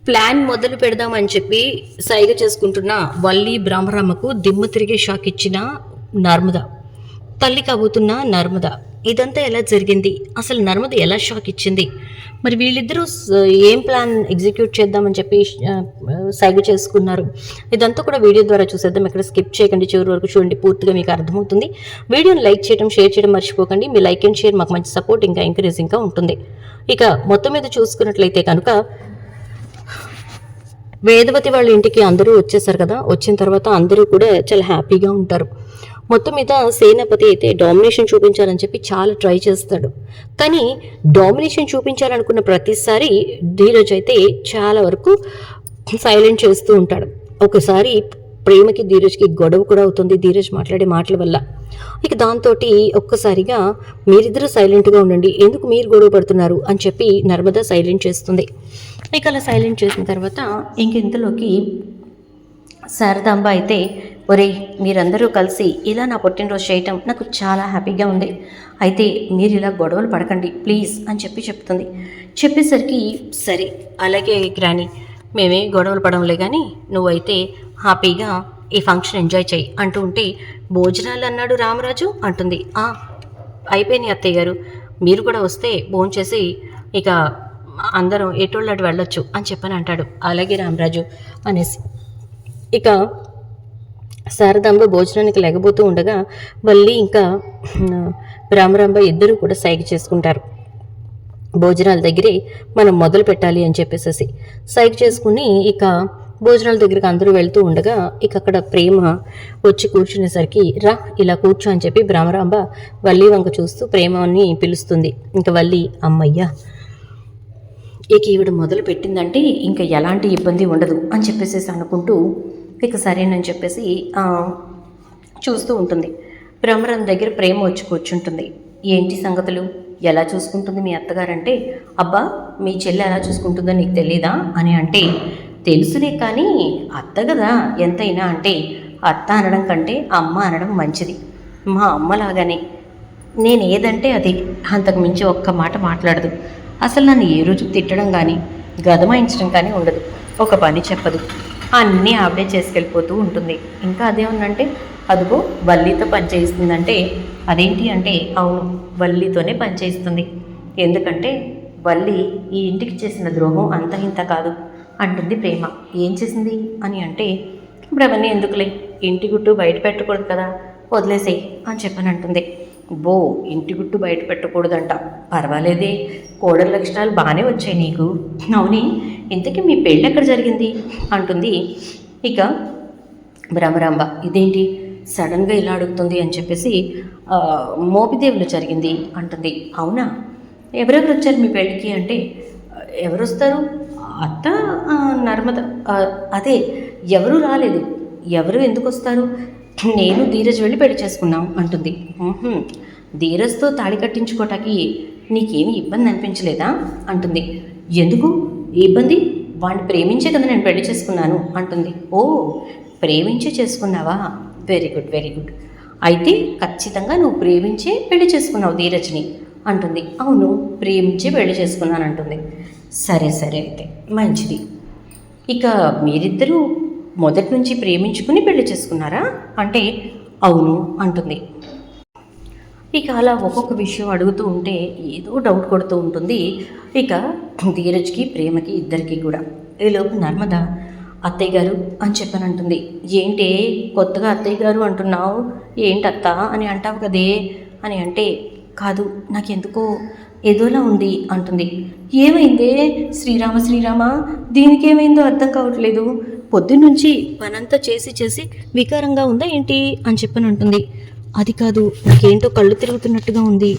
Plan మొదలు పెడదామని చెప్పి సైగ చేసుకుంటున్న వల్లి బ్రహ్మరామకు దిమ్మ తిరిగే షాక్ ఇచ్చిన నర్మద, తల్లి కాబోతున్న నర్మద. ఇదంతా ఎలా జరిగింది, అసలు నర్మద ఎలా షాక్ ఇచ్చింది, మరి వీళ్ళిద్దరూ ఏం ప్లాన్ ఎగ్జిక్యూట్ చేద్దామని చెప్పి సైగ చేసుకున్నారు, ఇదంతా కూడా వీడియో ద్వారా చూసేద్దాం. ఇక్కడ స్కిప్ చేయకండి, చివరి వరకు చూడండి, పూర్తిగా మీకు అర్థమవుతుంది. వీడియోని లైక్ చేయడం, షేర్ చేయడం మర్చిపోకండి. మీ లైక్ అండ్ షేర్ మాకు మంచి సపోర్ట్, ఇంకా ఎంకరేజింగ్గా ఉంటుంది. ఇక మొత్తం మీద చూసుకున్నట్లయితే కనుక వేదవతి వాళ్ళ ఇంటికి అందరూ వచ్చేసారు కదా. వచ్చిన తర్వాత అందరూ కూడా చాలా హ్యాపీగా ఉంటారు. మొత్తం మీద సేనాపతి అయితే డామినేషన్ చూపించాలని చెప్పి చాలా ట్రై చేస్తాడు. కానీ డామినేషన్ చూపించాలనుకున్న ప్రతిసారి ధీరజ్ అయితే చాలా వరకు సైలెంట్ చేస్తూ ఉంటాడు. ఒకసారి ప్రేమకి ధీరజ్కి గొడవ కూడా అవుతుంది ధీరజ్ మాట్లాడే మాటల వల్ల. ఇక దాంతో ఒక్కసారిగా మీరిద్దరూ సైలెంట్గా ఉండండి, ఎందుకు మీరు గొడవ పడుతున్నారు అని చెప్పి నర్మద సైలెంట్ చేస్తుంది. ఇక అలా సైలెంట్ చేసిన తర్వాత ఇంతలోకి శారదాంబ అయితే, ఒరే మీరందరూ కలిసి ఇలా నా పుట్టినరోజు చేయటం నాకు చాలా హ్యాపీగా ఉంది, అయితే మీరు ఇలా గొడవలు పడకండి ప్లీజ్ అని చెప్పి చెప్తుంది. చెప్పేసరికి సరే అలాగే గ్రాని, మేమే గొడవలు పడంలే కానీ నువ్వైతే హ్యాపీగా ఈ ఫంక్షన్ ఎంజాయ్ చేయి అంటూ ఉంటే, భోజనాలు అన్నాడు రామరాజు అంటుంది. అయిపోయినాయి అత్తయ్య గారు, మీరు కూడా వస్తే భోంచేసి ఇక అందరం ఎటోళ్ళటు వెళ్ళొచ్చు అని చెప్పని అంటాడు. అలాగే రామరాజు అనేసి ఇక శారదాంబ భోజనానికి లేకపోతూ ఉండగా మళ్ళీ ఇంకా రామరాంబ ఇద్దరూ కూడా సైగ చేసుకుంటారు. భోజనాల దగ్గరే మనం మొదలు పెట్టాలి అని చెప్పేసి సైగ చేసుకుని ఇక భోజనాల దగ్గరికి అందరూ వెళ్తూ ఉండగా ఇక అక్కడ ప్రేమ వచ్చి కూర్చునేసరికి రా ఇలా కూర్చో అని చెప్పి భ్రమరాంబ వల్లి వంక చూస్తూ ప్రేమని పిలుస్తుంది. ఇంకా వల్లి అమ్మయ్యా ఇక ఈవిడ మొదలు పెట్టిందంటే ఇంకా ఎలాంటి ఇబ్బంది ఉండదు అని చెప్పేసి అనుకుంటూ ఇక సరేనని చెప్పేసి చూస్తూ ఉంటుంది. భ్రమరం దగ్గర ప్రేమ వచ్చి కూర్చుంటుంది. ఏంటి సంగతులు, ఎలా చూసుకుంటుంది మీ అత్తగారంటే, అబ్బా మీ చెల్లి ఎలా చూసుకుంటుందో నీకు తెలీదా అని అంటే, తెలుసులే కానీ అత్త కదా ఎంతైనా అంటే, అత్త అనడం కంటే అమ్మ అనడం మంచిది, మా అమ్మలాగానే నేను ఏదంటే అది, అంతకు మించి ఒక్క మాట మాట్లాడదు, అసలు నన్ను ఏ రోజు తిట్టడం కానీ గదమాయించడం కానీ ఉండదు, ఒక పని చెప్పదు, అన్నీ ఆవిడే చేసుకెళ్ళిపోతూ ఉంటుంది. ఇంకా అదేమన్నంటే అదిగో వల్లితో పనిచేయిస్తుందంటే, అదేంటి అంటే అవును వల్లితోనే పనిచేయిస్తుంది, ఎందుకంటే వల్లి ఈ ఇంటికి చేసిన ద్రోహం అంత ఇంత కాదు అంటుంది ప్రేమ. ఏం చేసింది అని అంటే, ఇప్పుడు అవన్నీ ఎందుకులే, ఇంటి గుట్టు బయట పెట్టకూడదు కదా, వదిలేసేయి అని చెప్పని అంటుంది. బో ఇంటి గుట్టు బయట పెట్టకూడదంట, పర్వాలేదే కోడల లక్షణాలు బాగానే వచ్చాయి నీకు, అవుని ఇంతకీ మీ పెళ్ళి ఎక్కడ జరిగింది అంటుంది. ఇక భ్రమరాంబ ఇదేంటి సడన్గా ఇలా అడుగుతుంది అని చెప్పేసి, మోపిదేవిలో జరిగింది అంటుంది. అవునా, ఎవరెవరు వచ్చారు మీ పెళ్ళికి అంటే, ఎవరు వస్తారు అత్త నర్మద, అదే ఎవరు రాలేదు, ఎవరు ఎందుకు వస్తారు, నేను ధీరజ్ వెళ్ళి పెళ్లి చేసుకున్నాం అంటుంది. ధీరజ్తో తాళి కట్టించుకోవటానికి నీకేమీ ఇబ్బంది అనిపించలేదా అంటుంది. ఎందుకు ఇబ్బంది, వాడిని ప్రేమించే కదా నేను పెళ్లి చేసుకున్నాను అంటుంది. ఓ ప్రేమించే చేసుకున్నావా, వెరీ గుడ్ వెరీ గుడ్, అయితే ఖచ్చితంగా నువ్వు ప్రేమించే పెళ్లి చేసుకున్నావు ధీరజ్ని అంటుంది. అవును ప్రేమించే పెళ్లి చేసుకున్నాను అంటుంది. సరే సరే అయితే మంచిది, ఇక మీరిద్దరూ మొదటి నుంచి ప్రేమించుకుని పెళ్లి చేసుకున్నారా అంటే, అవును అంటుంది. ఇక అలా ఒక్కొక్క విషయం అడుగుతూ ఉంటే ఏదో డౌట్ కొడుతూ ఉంటుంది ఇక ధీరజ్కి ప్రేమకి ఇద్దరికి కూడా. ఈలోపు నర్మద అత్తయ్య గారు అని చెప్పానంటుంది. ఏంటే కొత్తగా అత్తయ్య గారు అంటున్నావు, ఏంటి అత్త అని అంటావు కదే అని అంటే, కాదు నాకెందుకో ఏదోలా ఉంది అంటుంది. ఏమైందే శ్రీరామ శ్రీరామ, దీనికి ఏమైందో అర్థం కావట్లేదు, పొద్దున్నుంచి పనంతా చేసి చేసి వికారంగా ఉందా ఏంటి అని చెప్పని అంటుంది. అది కాదు నాకేంటో కళ్ళు తిరుగుతున్నట్టుగా ఉంది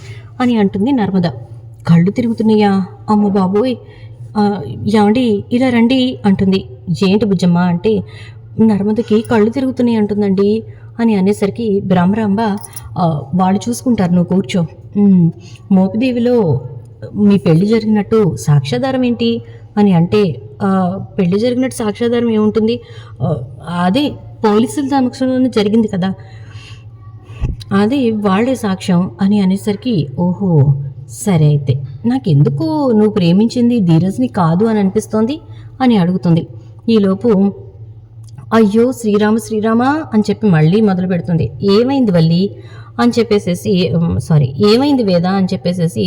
అని అంటుంది నర్మద. కళ్ళు తిరుగుతున్నాయా, అమ్మ బాబోయ్, ఏమండి ఇలా రండి అంటుంది. ఏంటి బుజ్జమ్మ అంటే, నర్మదకి కళ్ళు తిరుగుతున్నాయి అంటుందండి అని అనేసరికి భ్రమరాంబ వాళ్ళు చూసుకుంటారు, నువ్వు కూర్చో, మోపిదేవిలో మీ పెళ్లి జరిగినట్టు సాక్ష్యాధారం ఏంటి అని అంటే, పెళ్లి జరిగినట్టు సాక్ష్యాధారం ఏముంటుంది, అదే పోలీసుల సమక్షంలోనే జరిగింది కదా, అది వాళ్ళే సాక్ష్యం అని అనేసరికి, ఓహో సరే అయితే నాకెందుకు నువ్వు ప్రేమించింది ధీరజ్ని కాదు అని అనిపిస్తోంది అని అడుగుతుంది. ఈలోపు అయ్యో శ్రీరామ శ్రీరామ అని చెప్పి మళ్ళీ మొదలు పెడుతుంది. ఏమైంది వల్లి అని చెప్పేసేసి సారీ ఏమైంది వేద అని చెప్పేసేసి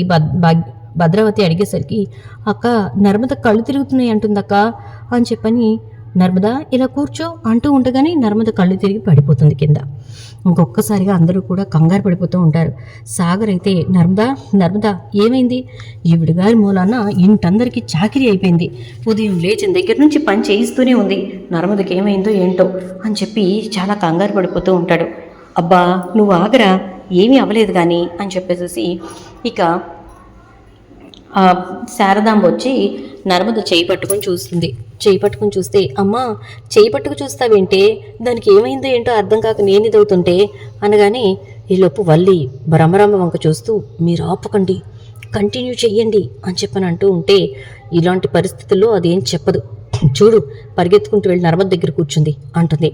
భద్రావతి అడిగేసరికి అక్క నర్మద కళ్ళు తిరుగుతున్నాయి అంటుందక్క అని చెప్పని నర్మద ఇలా కూర్చో అంటూ ఉండగానే నర్మద కళ్ళు తిరిగి పడిపోతుంది కింద. ఇంకొక్కసారిగా అందరూ కూడా కంగారు పడిపోతూ ఉంటారు. సాగర్ అయితే నర్మదా ఏమైంది? ఈవిడ గారి మూలాన ఇంటందరికీ చాకిరీ అయిపోయింది. ఉదయం లేచిన దగ్గర నుంచి పని చేయిస్తూనే ఉంది. నర్మదకి ఏమైందో ఏంటో అని చెప్పి చాలా కంగారు పడిపోతూ ఉంటాడు. అబ్బా నువ్వు ఆగరా, ఏమీ అవ్వలేదు కానీ అని చెప్పేసి ఇక శారదాంబ వచ్చి నర్మద చేయి పట్టుకొని చూస్తుంది. చేయి పట్టుకుని చూస్తే అమ్మా చేయి పట్టుకు చూస్తావేంటే, దానికి ఏమైందో ఏంటో అర్థం కాక నేను ఇదవుతుంటే అనగానే ఈలోపు వల్లి బ్రహ్మరాంబ వంక చూస్తూ మీరు ఆపకండి, కంటిన్యూ చెయ్యండి అని చెప్పని అంటూ ఉంటే ఇలాంటి పరిస్థితుల్లో అదేం చెప్పదు. చూడు పరిగెత్తుకుంటూ వెళ్ళి నర్మద దగ్గర కూర్చుంది అంటుంది.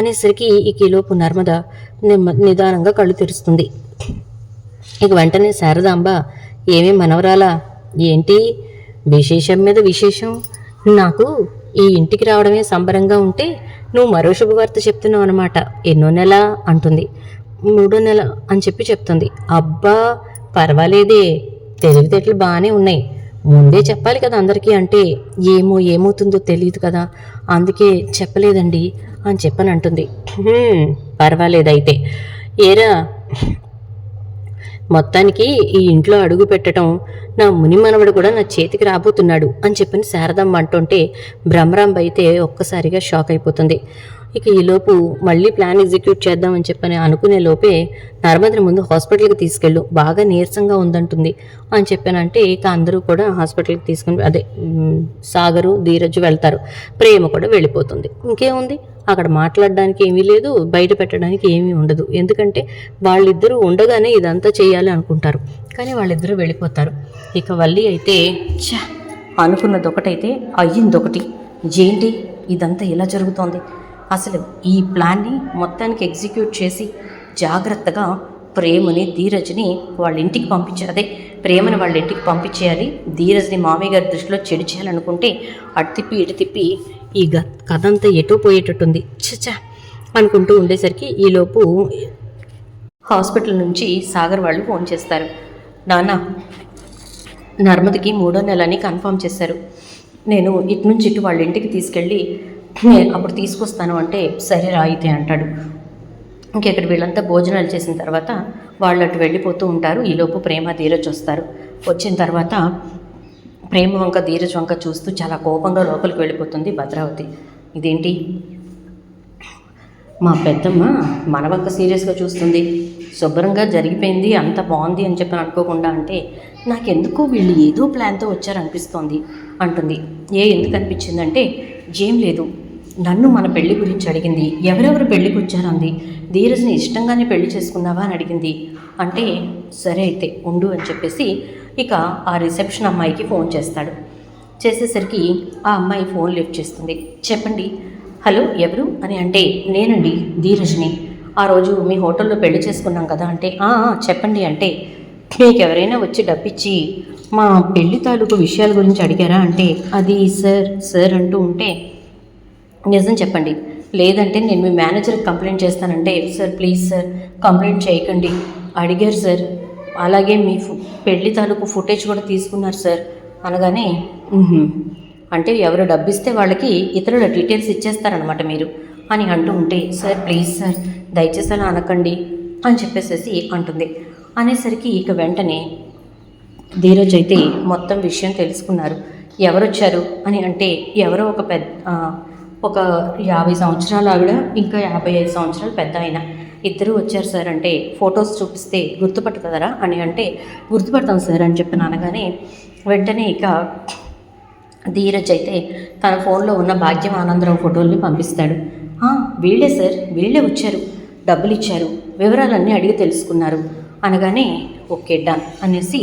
అనేసరికి ఇక ఈలోపు నర్మద నిదానంగా కళ్ళు తెరుస్తుంది. ఇక వెంటనే శారదాంబ ఏమీ మనవరాలా ఏంటి విశేషం మీద విశేషం, నాకు ఈ ఇంటికి రావడమే సంబరంగా ఉంటే నువ్వు మరో శుభవార్త చెప్తున్నావు అనమాట. ఎన్నో నెల అంటుంది. 3వ నెల అని చెప్పి చెప్తుంది. అబ్బా పర్వాలేదే, తెలివితేటలు బాగానే ఉన్నాయి. ముందే చెప్పాలి కదా అందరికీ అంటే ఏమవుతుందో తెలియదు కదా, అందుకే చెప్పలేదండి అని చెప్పని అంటుంది. పర్వాలేదైతే. ఏరా మొత్తానికి ఈ ఇంట్లో అడుగు పెట్టడం నా ముని మనవడు కూడా నా చేతికి రాబోతున్నాడు అని చెప్పని శారదమ్మ అంటుంటే బ్రహ్మరాంబ అయితే ఒక్కసారిగా షాక్ అయిపోతుంది. ఇక ఈలోపు మళ్ళీ ప్లాన్ ఎగ్జిక్యూట్ చేద్దామని చెప్పని అనుకునే లోపే నర్మదని ముందు హాస్పిటల్కి తీసుకెళ్ళు, బాగా నీరసంగా ఉందంటుంది అని చెప్పానంటే ఇక అందరూ కూడా హాస్పిటల్కి తీసుకుని సాగరు ధీరజ్ వెళ్తారు. ప్రేమ కూడా వెళ్ళిపోతుంది. ఇంకేముంది అక్కడ మాట్లాడడానికి ఏమీ లేదు, బయట పెట్టడానికి ఏమీ ఉండదు. ఎందుకంటే వాళ్ళిద్దరూ ఉండగానే ఇదంతా చేయాలి అనుకుంటారు, కానీ వాళ్ళిద్దరూ వెళ్ళిపోతారు. ఇక వల్లి అయితే అనుకున్నది ఒకటైతే అయ్యిందొకటి. ఏంటి ఇదంతా ఇలా జరుగుతోంది? అసలు ఈ ప్లాన్ని మొత్తానికి ఎగ్జిక్యూట్ చేసి జాగ్రత్తగా ప్రేమని ధీరజ్ని వాళ్ళ ఇంటికి పంపించాలి. ప్రేమని వాళ్ళ ఇంటికి పంపించేయాలి. ధీరజ్ని మామయ్య గారి దృష్టిలో చెడు చేయాలనుకుంటే అటు తిప్పి ఇటు తిప్పి ఈ కథ అంతా ఎటో పోయేటట్టుంది చచ్చా అనుకుంటూ ఉండేసరికి ఈలోపు హాస్పిటల్ నుంచి సాగర్ వాళ్ళు ఫోన్ చేస్తారు. నాన్న నర్మదకి 3వ నెలని కన్ఫర్మ్ చేశారు. నేను ఇటు నుంచి ఇటు వాళ్ళ ఇంటికి తీసుకెళ్ళి అప్పుడు తీసుకొస్తాను అంటే సరే రాయితే అంటాడు. ఇంకెక్కడ వీళ్ళంతా భోజనాలు చేసిన తర్వాత వాళ్ళు అటు వెళ్ళిపోతూ ఉంటారు. ఈలోపు ప్రేమ ధీరజ్ వస్తారు. వచ్చిన తర్వాత ప్రేమ వంక ధీరజ్ వంక చూస్తూ చాలా కోపంగా లోపలికి వెళ్ళిపోతుంది భద్రావతి. ఇదేంటి మా పెద్దమ్మ మన వంక సీరియస్గా చూస్తుంది, శుభ్రంగా జరిగిపోయింది అంత బాగుంది అని చెప్పి అనుకోకుండా అంటే నాకెందుకో వీళ్ళు ఏదో ప్లాన్తో వచ్చారనిపిస్తోంది అంటుంది. ఎందుకు అనిపించిందంటే ఏం లేదు, నన్ను మన పెళ్లి గురించి అడిగింది, ఎవరెవరు పెళ్లికి వచ్చారంది, ధీరజ్ని ఇష్టంగానే పెళ్లి చేసుకున్నావా అని అడిగింది. అంటే సరే అయితే ఉండు అని చెప్పేసి ఇక ఆ రిసెప్షన్ అమ్మాయికి ఫోన్ చేస్తాడు. చేసేసరికి ఆ అమ్మాయి ఫోన్ లిఫ్ట్ చేస్తుంది. చెప్పండి. హలో ఎవరు అని అంటే నేనండి ధీరజ్ని, ఆ రోజు మీ హోటల్లో పెళ్లి చేసుకున్నాం కదా అంటే చెప్పండి అంటే మీకు ఎవరైనా వచ్చి డబ్బిచ్చి మా పెళ్లి తాలూకు విషయాల గురించి అడిగారా అంటే అది సార్ అంటూ ఉంటే నిజం చెప్పండి, లేదంటే నేను మీ మేనేజర్కి కంప్లైంట్ చేస్తానంటే సార్ ప్లీజ్ సార్ కంప్లైంట్ చేయకండి, అడిగారు సార్, అలాగే మీ పెళ్లి తాలూకు ఫుటేజ్ కూడా తీసుకున్నారు సార్ అనగానే అంటే ఎవరు డబ్బిస్తే వాళ్ళకి ఇతరుల డీటెయిల్స్ ఇచ్చేస్తారనమాట మీరు అని అంటూ ఉంటే సార్ ప్లీజ్ సార్ దయచేసి అలా అనకండి అని చెప్పేసేసి అంటుంది. అనేసరికి ఇక వెంటనే ధీరజ్ అయితే మొత్తం విషయం తెలుసుకున్నారు. ఎవరొచ్చారు అని అంటే ఎవరో ఒక 50 సంవత్సరాల ఆవిడ, ఇంకా 55 సంవత్సరాలు పెద్ద ఆయన, ఇద్దరు వచ్చారు సార్ అంటే ఫొటోస్ చూపిస్తే గుర్తుపట్టుతారా అని అంటే గుర్తుపడతాం సార్ అని చెప్పి అనగానే వెంటనే ఇక ధీరజ్ అయితే తన ఫోన్లో ఉన్న భాగ్యం ఆనందరావు ఫోటోల్ని పంపిస్తాడు. వీళ్ళే సార్, వీళ్ళే వచ్చారు, డబ్బులు ఇచ్చారు, వివరాలన్నీ అడిగి తెలుసుకున్నారు అనగానే ఓకే డన్ అనేసి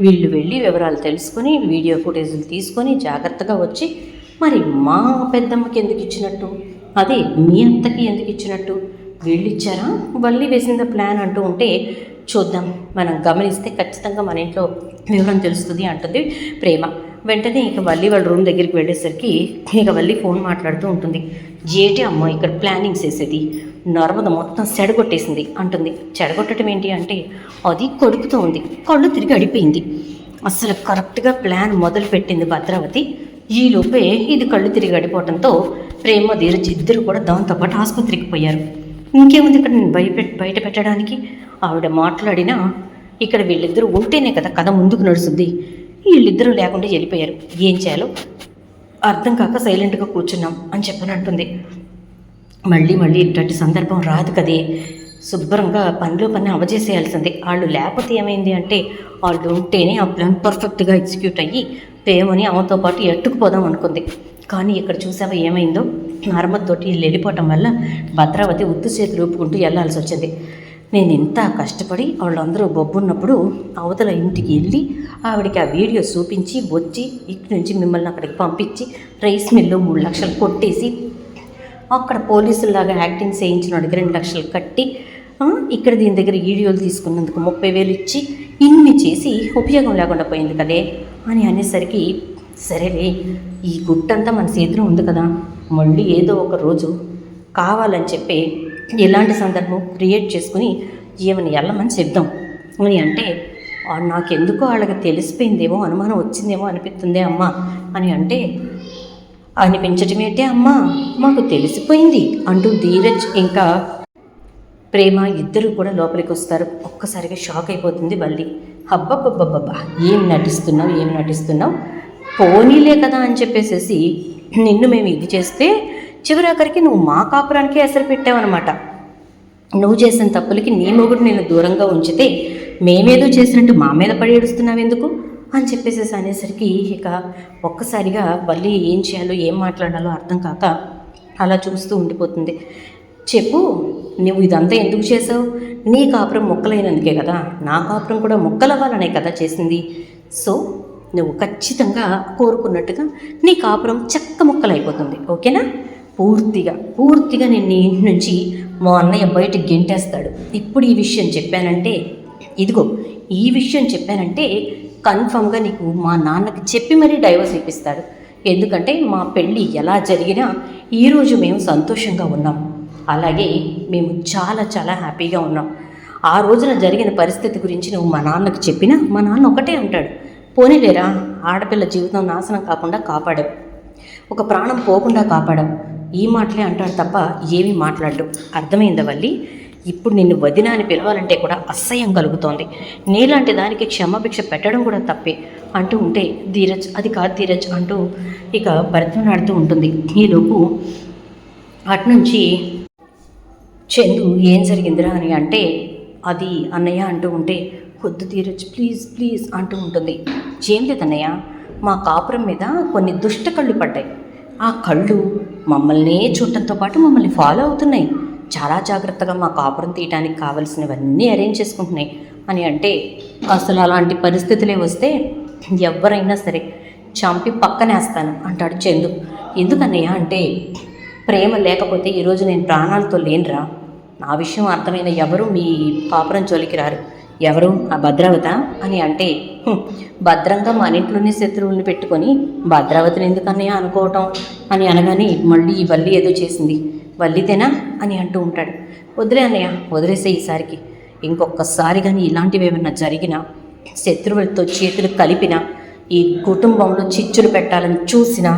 వీళ్ళు వెళ్ళి వివరాలు తెలుసుకొని వీడియో ఫుటేజీలు తీసుకొని జాగ్రత్తగా వచ్చి మరి మా పెద్దమ్మకి ఎందుకు ఇచ్చినట్టు, అదే మీ అత్తకి ఎందుకు ఇచ్చినట్టు, వీళ్ళు ఇచ్చారా వల్లి వేసింద ప్లాన్ అంటూ ఉంటే చూద్దాం, మనం గమనిస్తే ఖచ్చితంగా మన ఇంట్లో వివరం తెలుస్తుంది అంటుంది ప్రేమ. వెంటనే ఇక వల్లి వాళ్ళ రూమ్ దగ్గరికి వెళ్ళేసరికి ఇక వల్లి ఫోన్ మాట్లాడుతూ ఉంటుంది. ఏటి అమ్మ ఇక్కడ ప్లానింగ్స్ వేసేది, నర్మద మొత్తం చెడగొట్టేసింది అంటుంది. చెడగొట్టడం ఏంటి అంటే అది కొడుకుతూ ఉంది, కళ్ళు తిరిగి అడిపోయింది. అసలు కరెక్ట్గా ప్లాన్ మొదలు పెట్టింది భద్రావతి. ఈలోపే ఇది కళ్ళు తిరిగి అడిపోవడంతో ప్రేమ ధీరజ్ ఇద్దరు కూడా దాంతోపాటు ఆసుపత్రికి పోయారు. ఇంకేముంది ఇక్కడ నేను బయట పెట్టడానికి, ఆవిడ మాట్లాడినా ఇక్కడ వీళ్ళిద్దరూ ఉంటేనే కదా కథ ముందుకు నడుస్తుంది. వీళ్ళిద్దరూ లేకుండా వెళ్ళిపోయారు. ఏం చేయాలో అర్థం కాక సైలెంట్గా కూర్చున్నాం అని చెప్పని అంటుంది. మళ్ళీ ఇట్లాంటి సందర్భం రాదు కదే, శుభ్రంగా పనిలో పని అవజేసేయాల్సిందే. వాళ్ళు లేకపోతే ఏమైంది అంటే వాళ్ళు ఉంటేనే ఆ ప్లాన్ పర్ఫెక్ట్గా ఎగ్జిక్యూట్ అయ్యి ప్రేమని ఆమెతో పాటు ఎట్టుకుపోదాం అనుకుంది. కానీ ఇక్కడ చూసావా ఏమైందో, నర్మదతోటి వీళ్ళు వెళ్ళిపోవటం వల్ల భద్రావతి ఉత్తు చేతులు ఊపుకుంటూ వెళ్ళాల్సి వచ్చింది. నేను ఇంత కష్టపడి వాళ్ళందరూ బొబ్బున్నప్పుడు అవతల ఇంటికి వెళ్ళి ఆవిడకి ఆ వీడియో చూపించి వచ్చి ఇటు నుంచి మిమ్మల్ని అక్కడికి పంపించి రైస్ మిల్లో 3 లక్షలు కొట్టేసి అక్కడ పోలీసుల్లాగా యాక్టింగ్ చేయించినోడికి 2 లక్షలు కట్టి ఇక్కడ దీని దగ్గర వీడియోలు తీసుకున్నందుకు 30,000 ఇచ్చి ఇన్ని చేసి ఉపయోగం లేకుండా పోయింది కదే అని అనేసరికి, సరేలే ఈ గుట్టంతా మన చేతిలో ఉంది కదా, మళ్ళీ ఏదో ఒక రోజు కావాలని చెప్పి ఎలాంటి సందర్భం క్రియేట్ చేసుకుని ఏమని వెళ్ళమని చెప్దాం అని అంటే, నాకెందుకో వాళ్ళకి తెలిసిపోయిందేమో, అనుమానం వచ్చిందేమో అనిపిస్తుందే అమ్మ అని అంటే, అనిపించటమేంటే అమ్మా మాకు తెలిసిపోయింది అంటూ ధీరజ్ ఇంకా ప్రేమ ఇద్దరు కూడా లోపలికి వస్తారు. ఒక్కసారిగా షాక్ అయిపోతుంది వల్లి. అబ్బబ్బబ్బబ్బబ్బా ఏం నటిస్తున్నావు, పోనీలే కదా అని చెప్పేసేసి నిన్ను మేము ఇది చేస్తే చివరాఖరికి నువ్వు మా కాపురానికి ఎసరు పెట్టావన్నమాట. నువ్వు చేసిన తప్పులకి నీ మొగుడు నిన్ను దూరంగా ఉంచితే మేమేదో చేసినట్టు మా మీద పడి ఏడుస్తున్నావెందుకు అని చెప్పేసేసి అనేసరికి ఇక ఒక్కసారిగా వల్లి ఏం చేయాలో ఏం మాట్లాడాలో అర్థం కాక అలా చూస్తూ ఉండిపోతుంది. చెప్పు, నువ్వు ఇదంతా ఎందుకు చేసావు? నీ కాపురం మొక్కలైనందుకే కదా, నా కాపురం కూడా మొక్కలవ్వాలనే కదా చేసింది. సో నువ్వు ఖచ్చితంగా కోరుకున్నట్టుగా నీ కాపురం చెక్క మొక్కలైపోతుంది, ఓకేనా? పూర్తిగా నిన్ను ఇంటి నుంచి మా అన్నయ్య బయటకు గెంటేస్తాడు. ఇప్పుడు ఈ విషయం చెప్పానంటే కన్ఫామ్గా నీకు మా నాన్నకి చెప్పి మరీ డైవర్స్ ఇప్పిస్తాడు. ఎందుకంటే మా పెళ్ళి ఎలా జరిగినా ఈరోజు మేము సంతోషంగా ఉన్నాం, అలాగే మేము చాలా చాలా హ్యాపీగా ఉన్నాం. ఆ రోజున జరిగిన పరిస్థితి గురించి నువ్వు మా నాన్నకి చెప్పినా మా నాన్న ఒకటే అంటాడు, పోనీలేరా ఆడపిల్ల జీవితం నాశనం కాకుండా కాపాడావు, ఒక ప్రాణం పోకుండా కాపాడావు, ఈ మాటలే అంటాడు తప్ప ఏమీ మాట్లాడు. అర్థమైందా వల్లి? ఇప్పుడు నిన్ను వదిన అని పిలవాలంటే కూడా అసహ్యం కలుగుతోంది. నీలాంటి దానికి క్షమాభిక్ష పెట్టడం కూడా తప్పే అంటూ ఉంటే ధీరజ్ అది కాదు ధీరజ్ అంటూ ఇక భరతనాడుతూ ఉంటుంది. ఈలోపు అటునుంచి చందు ఏం జరిగిందిరా అని అంటే అది అన్నయ్య అంటూ ఉంటే, వద్దు ధీరజ్ ప్లీజ్ అంటూ ఉంటుంది. ఏం లేదన్నయ్య, మా కాపురం మీద కొన్ని దుష్ట కళ్ళు పడ్డాయి. ఆ కళ్ళు మమ్మల్ని చూడటంతో పాటు మమ్మల్ని ఫాలో అవుతున్నాయి. చాలా జాగ్రత్తగా మా కాపురం తీయటానికి కావలసినవన్నీ అరేంజ్ చేసుకుంటున్నాయి అని అంటే, అసలు అలాంటి పరిస్థితులే వస్తే ఎవరైనా సరే చంపి పక్కనేస్తాను అంటాడు చందు. ఎందుకన్నయ్య అంటే, ప్రేమ లేకపోతే ఈరోజు నేను ప్రాణాలతో లేనురా. నా విషయం అర్థమైన ఎవరు మీ కాపురం జోలికి రారు. ఎవరు? ఆ భద్రావత అని అంటే, భద్రంగా మన ఇంట్లోనే శత్రువుల్ని పెట్టుకొని భద్రావతిని ఎందుకన్నయ్య అనుకోవటం అని అనగానే మళ్ళీ ఈ వల్లి ఏదో చేసింది, వల్లితేనా అని అంటూ ఉంటాడు. వదిలే అన్నయ్య, వదిలేసే ఈసారికి. ఇంకొకసారి కానీ ఇలాంటివి ఏమైనా జరిగినా, శత్రువులతో చేతులు కలిపినా, ఈ కుటుంబంలో చిచ్చులు పెట్టాలని చూసినా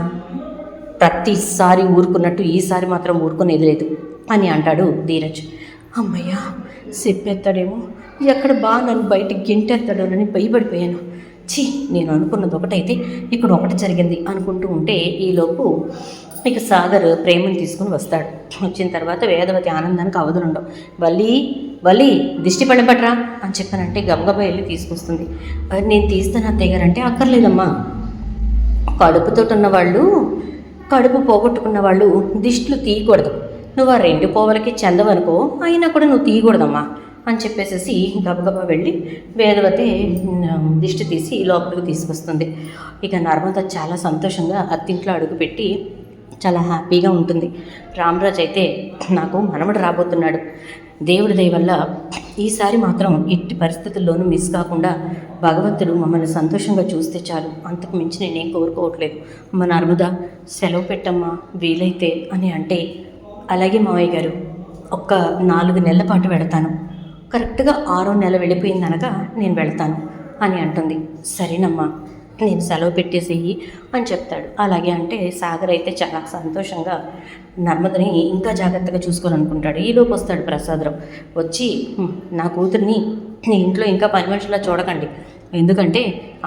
ప్రతిసారి ఊరుకున్నట్టు ఈసారి మాత్రం ఊరుకునేది లేదు అని అంటాడు ధీరజ్. అమ్మయ్యా, చెప్పేస్తాడేమో, ఎక్కడ బాగా నన్ను బయటికి గింటేస్తాడోనని భయపడిపోయాను. నేను అనుకున్నది ఒకటైతే ఇక్కడ ఒకటి జరిగింది అనుకుంటూ ఉంటే ఈలోపు ఇక సాగర్ ప్రేమను తీసుకుని వస్తాడు. వచ్చిన తర్వాత వేదవతి ఆనందానికి అవధులుండవు. వల్లి దిష్టి పడబట్రా అని చెప్పానంటే గబగబా వెళ్ళి తీసుకొస్తుంది. నేను తీస్తాను అత్తయ్య గారు అంటే, అక్కర్లేదమ్మా, కడుపుతో ఉన్నవాళ్ళు, కడుపు పోగొట్టుకున్న వాళ్ళు దిష్టిలు తీయకూడదు. నువ్వు ఆ 2 పోవలకి చెందవనుకో, అయినా కూడా నువ్వు తీయకూడదమ్మా అని చెప్పేసి గబగబా వెళ్ళి వేదవతి దిష్టి తీసి లోపలికి తీసుకొస్తుంది. ఇక నర్మద చాలా సంతోషంగా అత్తింట్లో అడుగుపెట్టి చాలా హ్యాపీగా ఉంటుంది. రామరాజు అయితే నాకు మనవడు రాబోతున్నాడు, దేవుడి దయ వల్ల ఈసారి మాత్రం ఎట్టి పరిస్థితుల్లోనూ మిస్ కాకుండా భగవంతుడు మమ్మల్ని సంతోషంగా చూస్తే చాలు, అంతకు మించి నేనేం కోరుకోవట్లేదు. అమ్మ నర్మదా సెలవు పెట్టమ్మా వీలైతే అని అంటే, అలాగే మావయ్య గారు ఒక్క 4 నెలల పాటు వెళతాను, కరెక్ట్గా 6వ నెల వెళ్ళిపోయిందనగా నేను వెళ్తాను అని అంటుంది. సరేనమ్మా నేను సెలవు పెట్టేసేయి అని చెప్తాడు. అలాగే అంటే సాగర్ అయితే చాలా సంతోషంగా నర్మదని ఇంకా జాగ్రత్తగా చూసుకోవాలనుకుంటాడు. ఈలోపు వస్తాడు ప్రసాదరావు. వచ్చి నా కూతుర్ని నీ ఇంట్లో ఇంకా పని మనుషులా చూడకండి, ఎందుకంటే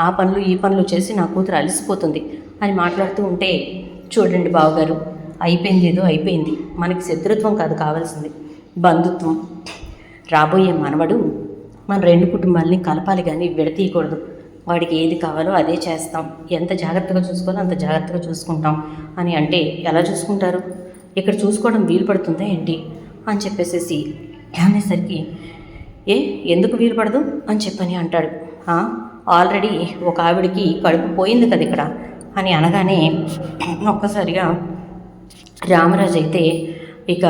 ఆ పనులు ఈ పనులు చేసి నా కూతురు అలసిపోతుంది అని మాట్లాడుతూ ఉంటే, చూడండి బావగారు అయిపోయింది ఏదో అయిపోయింది, మనకి శత్రుత్వం కాదు కావాల్సింది బంధుత్వం. రాబోయే మనవడు మన 2 కుటుంబాలని కలపాలి కానీ విడతీయకూడదు. వాడికి ఏది కావాలో అదే చేస్తాం, ఎంత జాగ్రత్తగా చూసుకోవాలో అంత జాగ్రత్తగా చూసుకుంటాం అని అంటే, ఎలా చూసుకుంటారు, ఇక్కడ చూసుకోవడం వీలు పడుతుందా ఏంటి అని చెప్పేసేసి అనేసరికి, ఎందుకు వీలు పడదు అని చెప్పని అంటాడు. ఆల్రెడీ ఒక ఆవిడికి కడుపు పోయింది కదా ఇక్కడ అని అనగానే ఒక్కసారిగా రామరాజు అయితే ఇక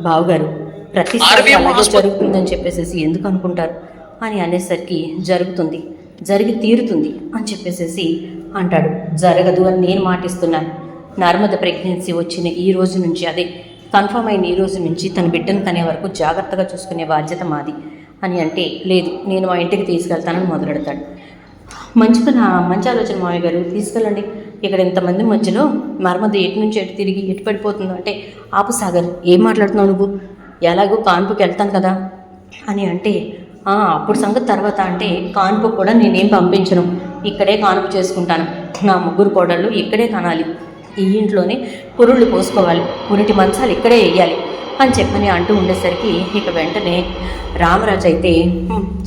బావగారు ప్రతిసారి అలాగే జరుగుతుందని చెప్పేసి ఎందుకు అనుకుంటారు అని అనేసరికి, జరిగి తీరుతుంది అని చెప్పేసేసి అంటాడు. జరగదు అని నేను మాటిస్తున్నాను. నర్మద ప్రెగ్నెన్సీ వచ్చిన ఈ రోజు నుంచి, అదే కన్ఫర్మ్ అయిన ఈ రోజు నుంచి తన బిడ్డను కనే వరకు జాగ్రత్తగా చూసుకునే బాధ్యత మాది అని అంటే, లేదు నేను మా ఇంటికి తీసుకెళ్తానని మొదలెడతాడు. మంచి ఆలోచన మామయ్య గారు, తీసుకెళ్ళండి. ఇక్కడ ఇంతమంది మధ్యలో నర్మద ఎటు నుంచి ఎటు తిరిగి ఎటు పడిపోతుందో అంటే, ఆపు సాగర్ ఏం మాట్లాడుతున్నావు నువ్వు, ఎలాగో కాన్పుకి వెళ్తాను కదా అని అంటే, అప్పుడు సంగతి తర్వాత అంటే, కాన్పు కూడా నేనేం పంపించను, ఇక్కడే కాన్పు చేసుకుంటాను, నా 3 కోడళ్ళు ఇక్కడే కనాలి, ఈ ఇంట్లోనే పురుళ్ళు పోసుకోవాలి, పురిటి మంచాలు ఇక్కడే వేయాలి అని చెప్పని అంటూ ఉండేసరికి ఇక వెంటనే రామరాజు అయితే,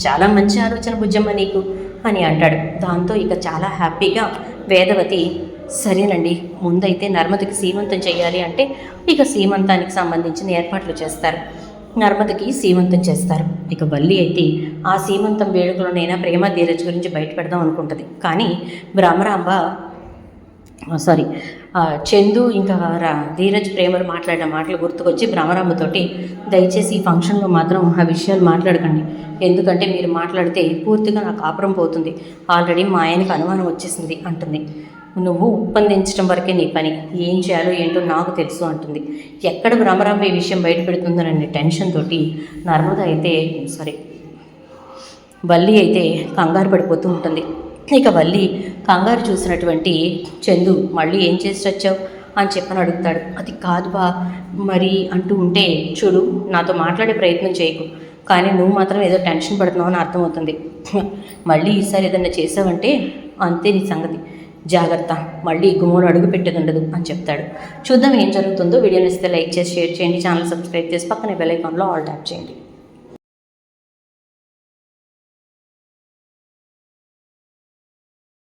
చాలా మంచి ఆలోచన బుజ్జమ్మ నీకు అని అంటాడు. దాంతో ఇక చాలా హ్యాపీగా వేదవతి, సరేనండి ముందైతే నర్మదకి సీమంతం చేయాలి అంటే ఇక సీమంతానికి సంబంధించిన ఏర్పాట్లు చేస్తారు. నర్మదకి సీమంతం చేస్తారు. ఇక వల్లి అయితే ఆ సీమంతం వేడుకలోనైనా ప్రేమ ధీరజ్ గురించి బయటపెడదాం అనుకుంటుంది. కానీ భ్రమరాంబ చందు ఇంకా ధీరజ్ ప్రేమలు మాట్లాడిన మాటలు గుర్తుకొచ్చి భ్రమరాంబతోటి, దయచేసి ఈ ఫంక్షన్లో మాత్రం ఆ విషయాలు మాట్లాడకండి, ఎందుకంటే మీరు మాట్లాడితే పూర్తిగా నాకు కాపురం పోతుంది, ఆల్రెడీ మా ఆయనకు అనుమానం వచ్చేసింది అంటుంది. నువ్వు ఒప్పందించడం వరకే నీ పని, ఏం చేయాలో ఏంటో నాకు తెలుసు అంటుంది. ఎక్కడ భ్రమరాంబ ఈ విషయం బయట పెడుతుందనే టెన్షన్ తోటి వల్లి అయితే కంగారు పడిపోతూ ఉంటుంది. ఇక వల్లి కంగారు చూసినటువంటి చందు, మళ్ళీ ఏం చేసి వచ్చావు అని చెప్పని అడుగుతాడు. అది కాదు బా మరి అంటూ ఉంటే, చూడు నాతో మాట్లాడే ప్రయత్నం చేయకు, కానీ నువ్వు మాత్రం ఏదో టెన్షన్ పడుతున్నావు అని అర్థమవుతుంది, మళ్ళీ ఈసారి ఏదన్నా చేసావంటే అంతే నీ సంగతి, జాగ్రత్త, మళ్ళీ గుమ్మలో అడుగు పెట్టేది ఉండదు అని చెప్తాడు. చూద్దాం ఏం జరుగుతుందో. వీడియోని ఇస్తే లైక్ చేసి షేర్ చేయండి, ఛానల్ సబ్స్క్రైబ్ చేసి పక్కనే బెల్ ఐకాన్లో ఆల్ ట్యాప్ చేయండి.